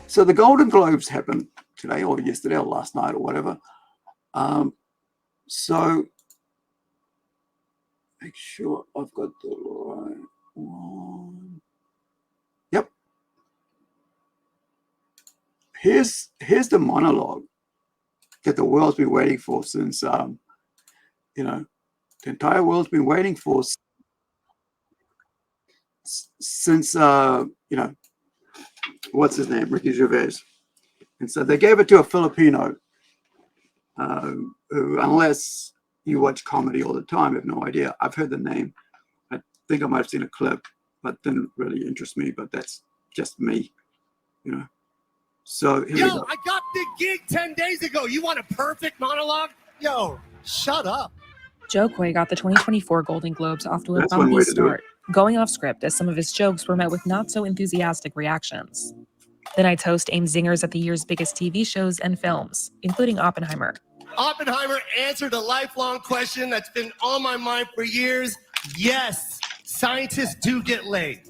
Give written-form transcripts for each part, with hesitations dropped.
So the Golden Globes happened today or yesterday or last night or whatever. So make sure I've got the right one. Yep. Here's the monologue that the world's been waiting for since, you know, the entire world's been waiting for since, you know, what's his name, Ricky Gervais. And so they gave it to a Filipino who, unless you watch comedy all the time, I have no idea. I've heard the name. I think I might have seen a clip, but didn't really interest me. But that's just me, you know. So here we go. I got the gig 10 days ago. You want a perfect monologue? Yo, shut up. Joe Coy got the 2024 Golden Globes off to a That's one bumpy way to do it. start, going off script as some of his jokes were met with not so enthusiastic reactions. The night's host aimed zingers at the year's biggest TV shows and films, including Oppenheimer. Oppenheimer answered a lifelong question that's been on my mind for years. Yes, scientists do get laid.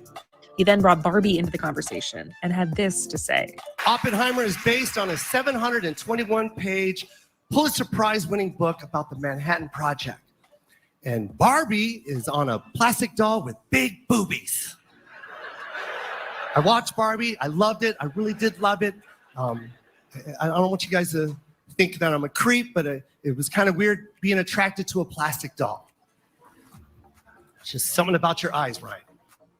He then brought Barbie into the conversation and had this to say. Oppenheimer is based on a 721-page Pulitzer Prize-winning book about the Manhattan Project. And Barbie is on a plastic doll with big boobies. I watched Barbie. I loved it. I really did love it. I don't want you guys to think that I'm a creep, but it was kind of weird being attracted to a plastic doll. It's just something about your eyes, Ryan.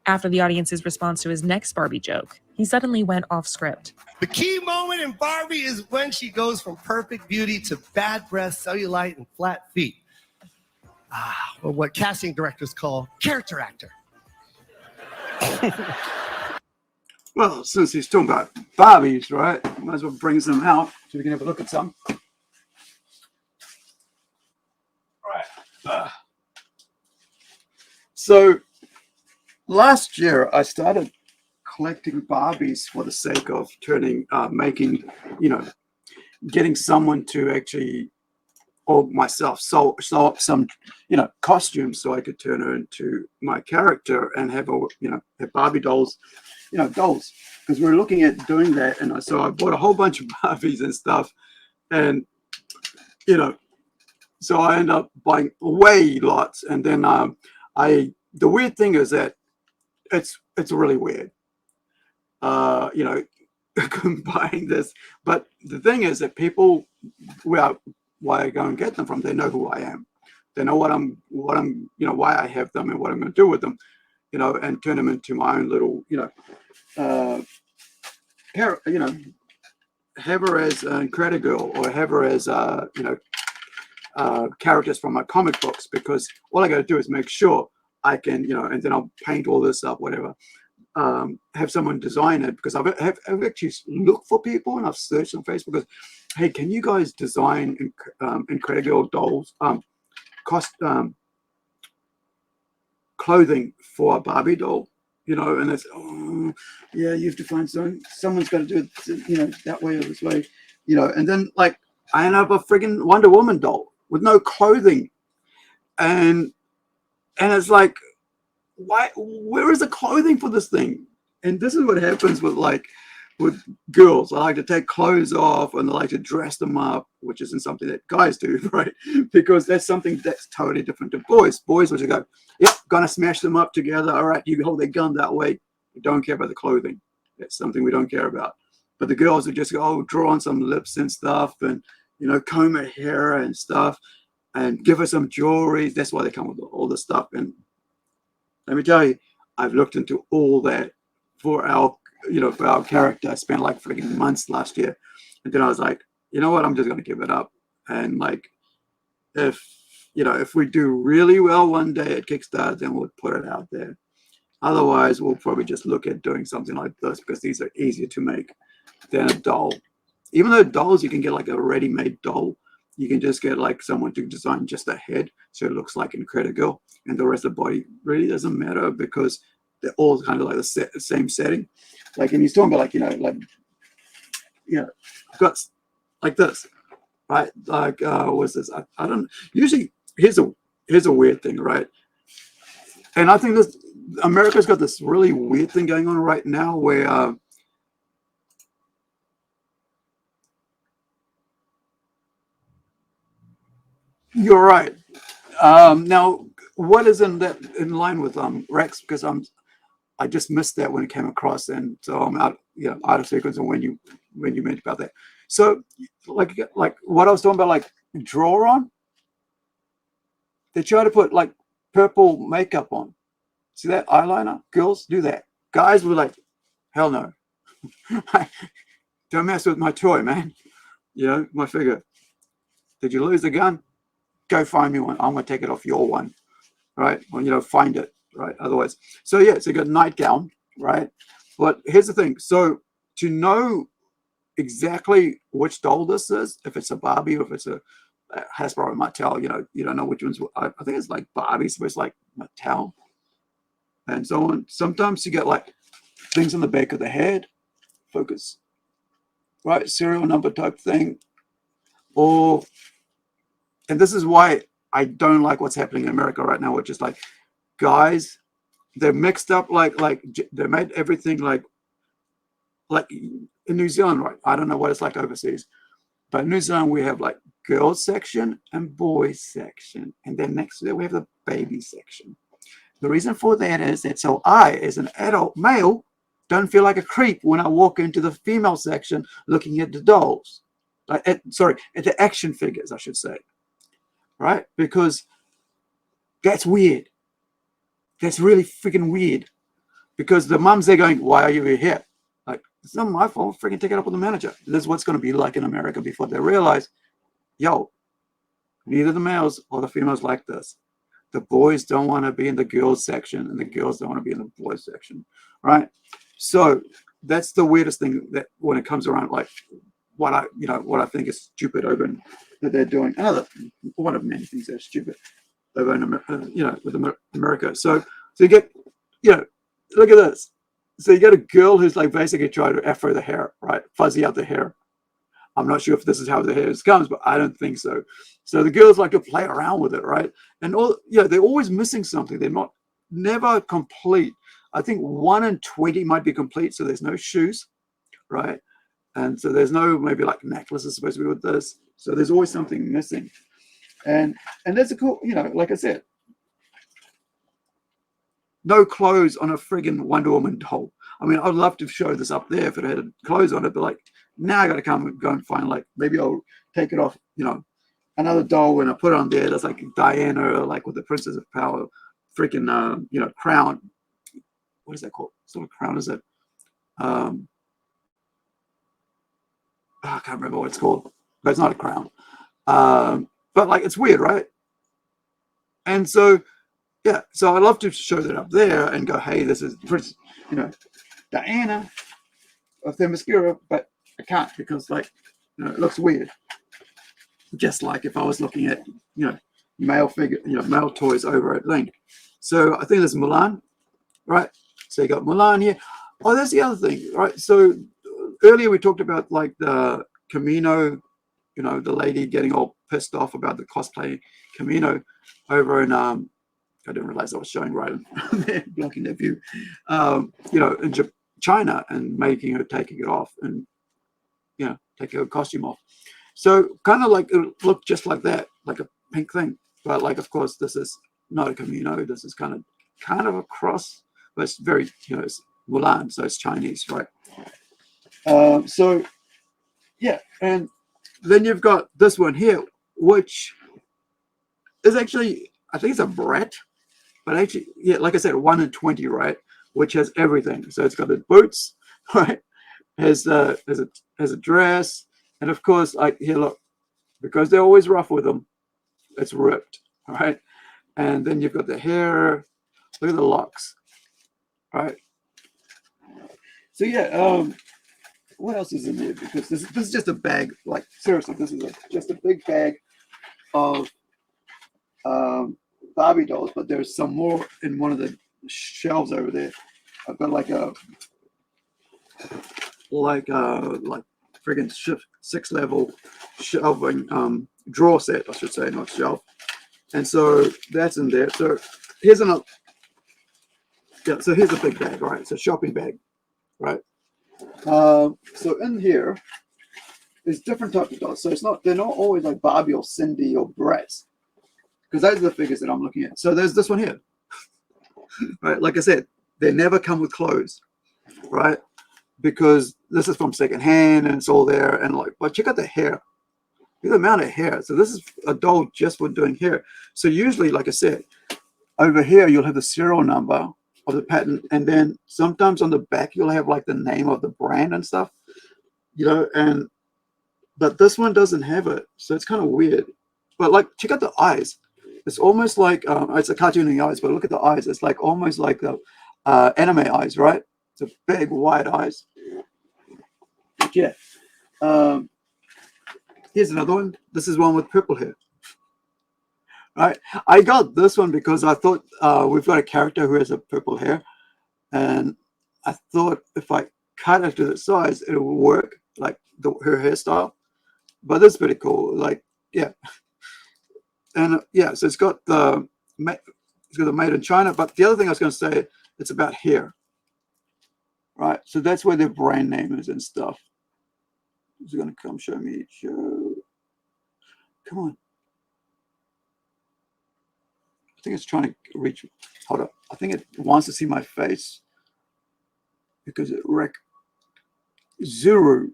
After the audience's response to his next Barbie joke, he suddenly went off script. The key moment in Barbie is when she goes from perfect beauty to bad breasts, cellulite, and flat feet. Or what casting directors call character actor. Well, since he's talking about Barbies, right? Might as well bring some out so we can have a look at some. Right. So last year I started collecting Barbies for the sake of making, you know, getting someone to actually, or myself, sew up some, you know, costumes so I could turn her into my character and have have Barbie dolls, you know, dolls, because we're looking at doing that. And so I bought a whole bunch of Barbies and stuff, and you know, so I end up buying way lots. And then the weird thing is that it's really weird, you know, buying this. But the thing is that people, well, why I go and get them from, they know who I am. They know what I'm, you know, why I have them and what I'm going to do with them, you know, and turn them into my own little, you know, have her as an Incredi-Girl, or have her as, you know, characters from my comic books, because all I got to do is make sure I can, you know, and then I'll paint all this up, whatever. Have someone design it, because I've actually looked for people, and I've searched on Facebook because, hey, can you guys design Incredi-Girl dolls, clothing for a Barbie doll, you know? And it's, oh yeah, you have to find someone's got to do it, you know, that way or this way, you know. And then like I end up a friggin' Wonder Woman doll with no clothing, and it's like, why? Where is the clothing for this thing? And this is what happens with girls. I like to take clothes off and I like to dress them up, which isn't something that guys do, right? Because that's something that's totally different to boys. Boys will just go, yep, gonna smash them up together. All right, you hold their gun that way. We don't care about the clothing. That's something we don't care about. But the girls will just go, oh, draw on some lips and stuff, and, you know, comb her hair and stuff, and give her some jewelry. That's why they come with all this stuff. And let me tell you, I've looked into all that for our, you know, for our character. I spent like freaking months last year, and then I was like, you know what, I'm just gonna give it up. And like, if, you know, if we do really well one day at Kickstarter, then we'll put it out there. Otherwise, we'll probably just look at doing something like this, because these are easier to make than a doll. Even though dolls, you can get like a ready-made doll. You can just get like someone to design just a head so it looks like Incredi-Girl, and the rest of the body really doesn't matter, because they're all kind of like the same setting. Like, and he's talking about, like, you know, like, you know, got like this, right? Like, what's this? I don't. Usually, here's a weird thing, right? And I think this America's got this really weird thing going on right now, where You're right. Now, what is in that in line with Rex? Because I just missed that when it came across, and so I'm out, out of sequence. And when you mentioned about that, so like what I was talking about, like draw on, they try to put like purple makeup on. See that eyeliner? Girls do that. Guys were like, hell no, don't mess with my toy, man. My figure. Did you lose the gun? Go find me one. I'm gonna take it off your one, right? Or find it, right? Otherwise, so yeah, so you got a nightgown, right? But here's the thing. So to know exactly which doll this is, if it's a Barbie or if it's a Hasbro or Mattel, you don't know which ones. I think it's like Barbie, so it's like Mattel, and so on. Sometimes you get like things on the back of the head, focus, right? Serial number type thing, or and this is why I don't like what's happening in America right now, which is like guys, they're mixed up like they made everything like in New Zealand, right? I don't know what it's like overseas, but in New Zealand we have like girls section and boys section, and then next to that we have the baby section. The reason for that is that so I, as an adult male, don't feel like a creep when I walk into the female section looking at the dolls, at the action figures, I should say, right? Because that's weird. That's really freaking weird. Because the mums, they're going, why are you here? Like, it's not my fault. Freaking take it up with the manager. This is what's going to be like in America before they realize, yo, neither the males or the females like this. The boys don't want to be in the girls section, and the girls don't want to be in the boys section, right? So that's the weirdest thing that when it comes around, like what I think is stupid over that they're doing. Another one of many things that are stupid over in with America. So you get, look at this. So you get a girl who's like basically trying to afro the hair, right? Fuzzy out the hair. I'm not sure if this is how the hair comes, but I don't think so. So the girls like to play around with it, right? And they're always missing something. They're never complete. I think 1 in 20 might be complete. So there's no shoes, right? And so there's no maybe like necklaces supposed to be with this. So there's always something missing. And that's a cool, like I said, no clothes on a friggin' Wonder Woman doll. I mean, I'd love to show this up there if it had clothes on it, but like now I got to go and find like maybe I'll take it off, another doll when I put it on there. That's like Diana or like with the Princess of Power, freaking crown. What is that called? What sort of crown is it? I can't remember what it's called, but it's not a crown. But like it's weird, right? And so yeah, so I love to show that up there and go, hey, this is Diana of Themyscira, but I can't because like it looks weird. Just like if I was looking at male toys over at Link. So I think there's Mulan, right? So you got Mulan here. Oh, that's the other thing, right? So earlier we talked about like the Camino, the lady getting all pissed off about the cosplay Camino over in I didn't realize I was showing right there, blocking their view. In China and making her taking it off and taking her costume off. So kind of like it looked just like that, like a pink thing. But like, of course, this is not a Camino. This is kind of a cross, but it's very, it's Mulan, so it's Chinese, right? So yeah, and then you've got this one here, which is actually, I think it's a Brat, but actually, yeah, like I said, 1 in 20, right? Which has everything. So it's got the boots, right? Has a dress, and of course, like here, look, because they're always rough with them, it's ripped, right? And then you've got the hair. Look at the locks, right? So yeah, what else is in there? Because this is just a bag. Like seriously, this is just a big bag of Barbie dolls. But there's some more in one of the shelves over there. I've got like friggin' 6-level shelving drawer set, I should say, not shelf. And so that's in there. So here's another. Yeah, so here's a big bag, right? It's a shopping bag, right? So in here is different types of dolls. So they're not always like Barbie or Cindy or Bratz. because those are the figures that I'm looking at. So there's this one here, right? Like I said, they never come with clothes, right? Because this is from secondhand and it's all there. And like, but check out the hair. Look at the amount of hair. So this is a doll just for doing hair. So usually, like I said, over here you'll have the serial number of the patent, and then sometimes on the back you'll have like the name of the brand and stuff, you know. And but this one doesn't have it, so it's kind of weird. But like, check out the eyes. It's almost like it's a cartoony eyes, but look at the eyes. It's like almost like the anime eyes, right? It's a big wide eyes. But yeah. Here's another one. This is one with purple hair. Right. I got this one because I thought we've got a character who has a purple hair, and I thought if I cut it to the size, it will work, like her hairstyle. But that's pretty cool. Like, yeah. And yeah, so it's got the made in China. But the other thing I was going to say, it's about hair, right? So that's where their brand name is and stuff. Who's going to come show me? Come on. I think it's trying to reach. Hold up. I think it wants to see my face because it Zuru,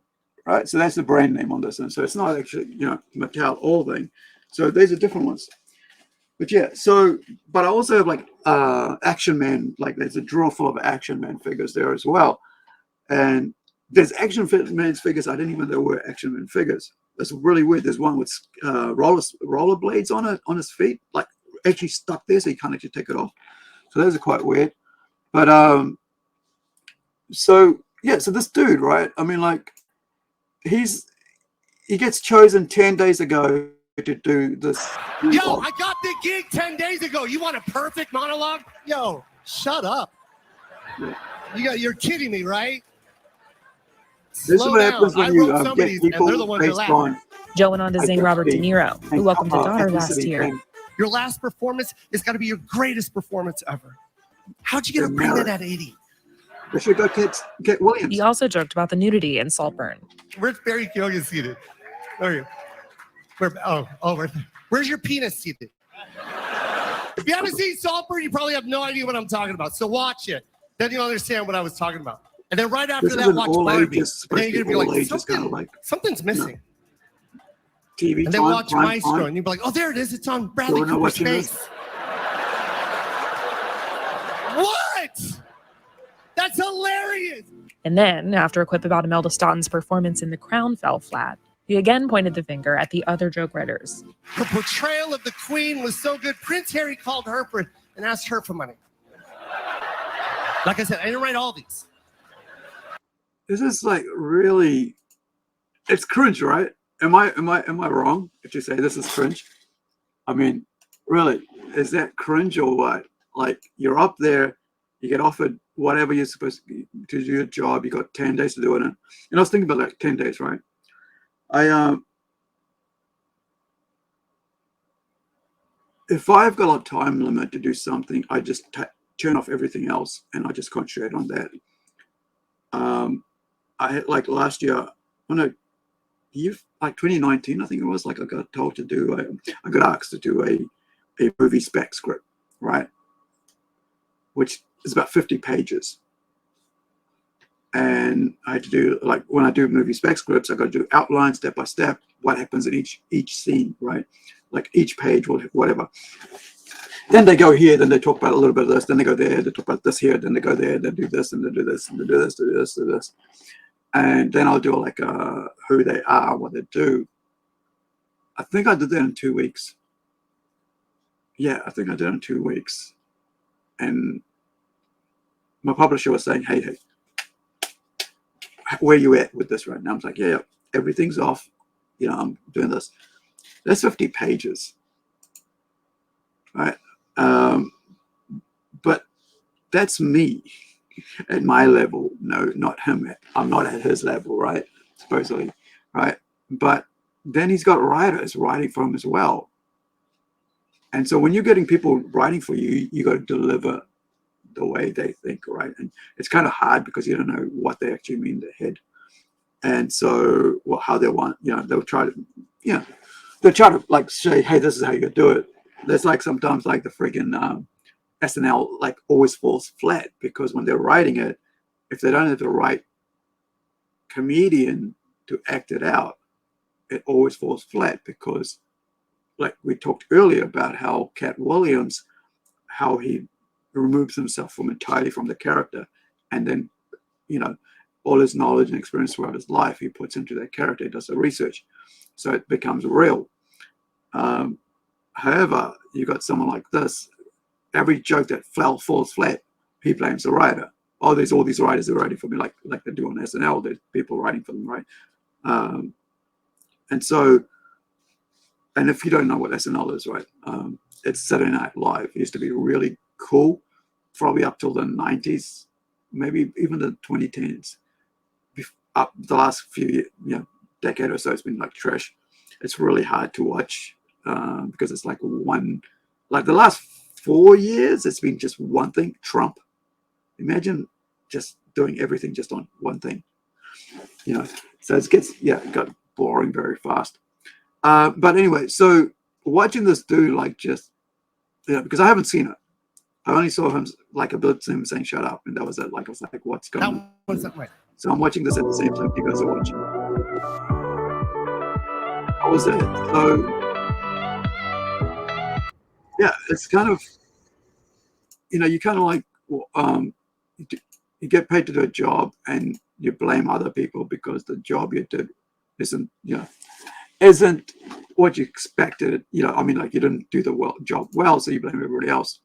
right? So that's the brand name on this, and so it's not actually, you know, Mattel all thing. So these are different ones. But yeah, so but I also have like Action Man. Like there's a drawer full of Action Man figures there as well, and there's Action Man's figures I didn't even know there were Action Man figures. That's really weird. There's one with roller blades on his feet, like actually stuck there, so you can't actually take it off. So those are quite weird. But so yeah, so this dude, right? I mean, like he gets chosen 10 days ago to do this. Yo, I got the gig 10 days ago. You want a perfect monologue? Yo, shut up. Yeah. You're kidding me, right? This is what happens when you get people they're the ones based on. Joe went on to zing Robert De Niro, who welcomed a daughter last year. And Your last performance is got to be your greatest performance ever. How'd you get pregnant at 80? they should go get Williams. He also joked about the nudity in Saltburn. Where's Barry Keoghan seated? Where are you? Where's your penis seated? If you haven't seen Saltburn, you probably have no idea what I'm talking about. So watch it. Then you'll understand what I was talking about. And then right after that, watch Barbie. And then you're going to be like, something's missing. TV and then watch Maestro, and you'll be like, oh, there it is. It's on Bradley Cooper's face. What? That's hilarious. And then, after a quip about Imelda Staunton's performance in The Crown fell flat, he again pointed the finger at the other joke writers. Her portrayal of the Queen was so good, Prince Harry called her for it and asked her for money. Like I said, I didn't write all these. This is like really, it's cringe, right? Am I wrong if you say this is cringe? I mean, really, is that cringe or what? Like, you're up there, you get offered whatever you're supposed to do your job, you got 10 days to do it. And I was thinking about like 10 days, right? If I've got a time limit to do something, I just turn off everything else and I just concentrate on that. I had like last year, like 2019, I think it was, like I got told to do, I got asked to do a movie spec script, right? Which is about 50 pages. And I had to do, like, when I do movie spec scripts, I got to do outlines step by step, what happens in each scene, right? Like each page, whatever. Then they go here, then they talk about a little bit of this, then they go there, they talk about this here, then they go there, they do this, and they do this, and they do this, do this, do this. And then I'll do like who they are, what they do. I think I did that in 2 weeks. Yeah, I think I did it in 2 weeks. And my publisher was saying, hey, where you at with this right now? I was like, yeah, everything's off. You know, I'm doing this. That's 50 pages, right? But that's me at my level. No, not him. I'm not at his level, right? Supposedly, right? But then he's got writers writing for him as well. And so when you're getting people writing for you, you got to deliver the way they think, right? And it's kind of hard because you don't know what they actually mean in their head. And so, well, how they want, you know, they'll try to, you know, they'll try to like say, hey, this is how you do it. there's like sometimes like the friggin' SNL like always falls flat because when they're writing it, if they don't have the right comedian to act it out, it always falls flat because, like we talked earlier about how Cat Williams, how he removes himself from entirely from the character, and then, you know, all his knowledge and experience throughout his life he puts into that character. He does the research, so it becomes real. However, you got someone like this. Every joke that falls flat, he blames the writer. Oh, there's all these writers who are writing for me, like they do on SNL. There's people writing for them, right? And so, and if you don't know what SNL is, right, it's Saturday Night Live. It used to be really cool, probably up till the 90s, maybe even the 2010s. Up the last few decade or so, it's been like trash. It's really hard to watch because it's like the last 4 years, it's been just one thing. Trump. Imagine just doing everything just on one thing. So it got boring very fast. But anyway, so watching this dude like just, because I haven't seen it. I only saw him like a bit him saying "shut up," and that was it. Like I was like, "What's going on?" What's that right? So I'm watching this at the same time you guys are watching. That was it. So yeah, it's kind of, you kind of like, you get paid to do a job and you blame other people because the job you did isn't what you expected. I mean, like you didn't do the job well, so you blame everybody else.